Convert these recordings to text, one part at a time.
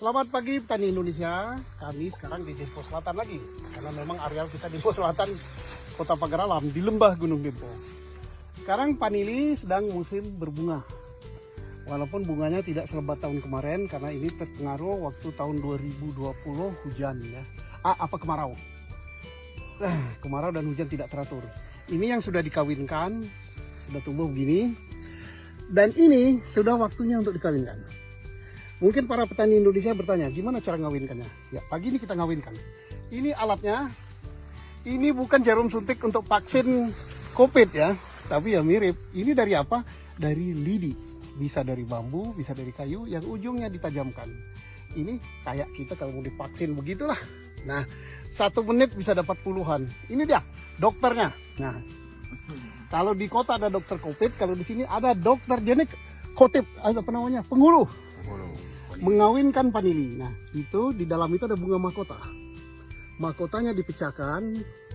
Selamat pagi petani Indonesia. Kami sekarang di Dempo Selatan lagi, karena memang areal kita Dempo Selatan, Kota Pagar Alam, di lembah Gunung Dempo. Sekarang panili sedang musim berbunga. Walaupun bunganya tidak selebat tahun kemarin, karena ini terpengaruh waktu tahun 2020 hujan ya. Kemarau. Kemarau dan hujan tidak teratur. Ini yang sudah dikawinkan, sudah tumbuh begini. Dan ini sudah waktunya untuk dikawinkan. Mungkin para petani Indonesia bertanya, gimana cara ngawinkannya? Ya, pagi ini kita ngawinkan. Ini alatnya, ini bukan jarum suntik untuk vaksin COVID ya, tapi ya mirip. Ini dari apa? Dari lidi. Bisa dari bambu, bisa dari kayu yang ujungnya ditajamkan. Ini kayak kita kalau mau divaksin begitulah. Nah, 1 menit bisa dapat puluhan. Ini dia dokternya. Nah, kalau di kota ada dokter COVID, kalau di sini ada dokter jenik kotip, apa namanya, penghulu. Mengawinkan panili. Nah, itu di dalam itu ada bunga mahkota. Mahkotanya dipecahkan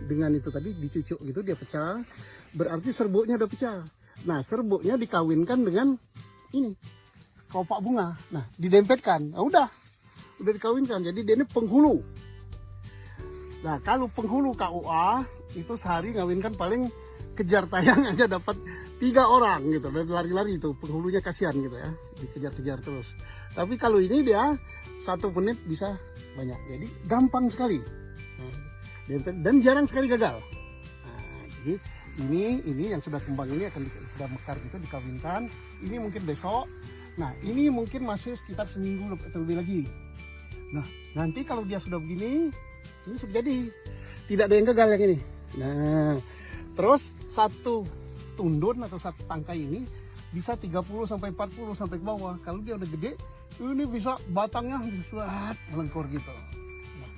dengan itu tadi, dicucuk gitu, dia pecah. Berarti serbuknya udah pecah. Nah, serbuknya dikawinkan dengan ini kelopak bunga. Nah, didempetkan. Nah, udah dikawinkan. Jadi dia ini penghulu. Nah, kalau penghulu KUA itu sehari ngawinkan paling kejar tayang aja dapat 3 orang gitu. Dan lari-lari itu penghulunya kasihan gitu ya, dikejar-kejar terus. Tapi kalau ini dia 1 menit bisa banyak. Jadi gampang sekali. Nah, dan jarang sekali gagal. Nah, jadi ini yang sudah kembang ini akan sudah mekar gitu dikawinkan. Ini mungkin besok. Nah, ini mungkin masih sekitar seminggu atau lebih lagi. Nah, nanti kalau dia sudah begini, ini sudah jadi. Tidak ada yang gagal yang ini. Nah, terus satu tundun atau satu tangkai ini bisa 30 sampai 40 sampai ke bawah. Kalau dia udah gede, ini bisa batangnya bisa melengkur gitu. Nah,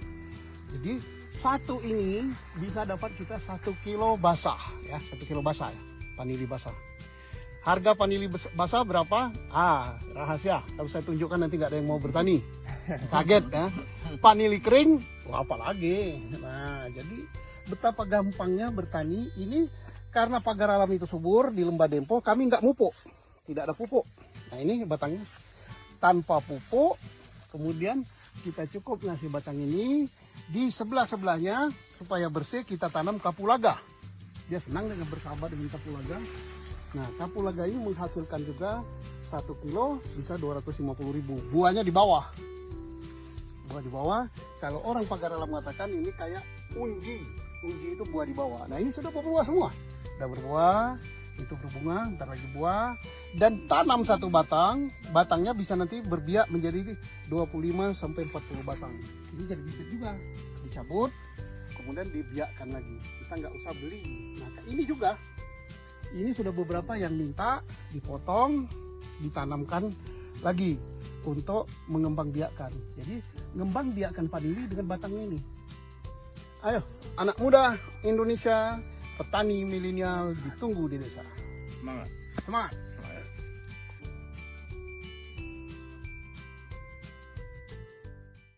jadi satu ini bisa dapat kita 1 kilo basah ya, 1 kilo basah ya, panili basah. Harga panili basah berapa? Rahasia. Kalau saya tunjukkan nanti nggak ada yang mau bertani. Kaget ya. Panili kering, apalagi. Nah, jadi betapa gampangnya bertani ini karena pagar alam itu subur di lembah Dempo. Kami nggak mupuk, tidak ada pupuk. Nah, ini batangnya tanpa pupuk. Kemudian kita cukup ngasih batang ini di sebelah-sebelahnya supaya bersih, kita tanam kapulaga. Dia senang dengan bersahabat dengan kapulaga. Nah, kapulaga ini menghasilkan juga 1 kilo bisa 250.000. Buahnya di bawah. Buah di bawah. Kalau orang pagar alam mengatakan ini kayak unji. Unji itu buah di bawah. Nah, ini sudah berbuah semua. Sudah berbuah, itu berbunga, ntar lagi buah. Dan tanam 1 batang. Batangnya bisa nanti berbiak menjadi 25 sampai 40 batang. Ini jadi bibit juga. Dicabut, kemudian dibiakkan lagi. Kita nggak usah beli. Nah, ini juga. Ini sudah beberapa yang minta dipotong, ditanamkan lagi untuk mengembang biakkan. Jadi mengembang biakkan panili dengan batang ini. Ayo, anak muda Indonesia, petani milenial ditunggu di desa. Semangat. Semangat.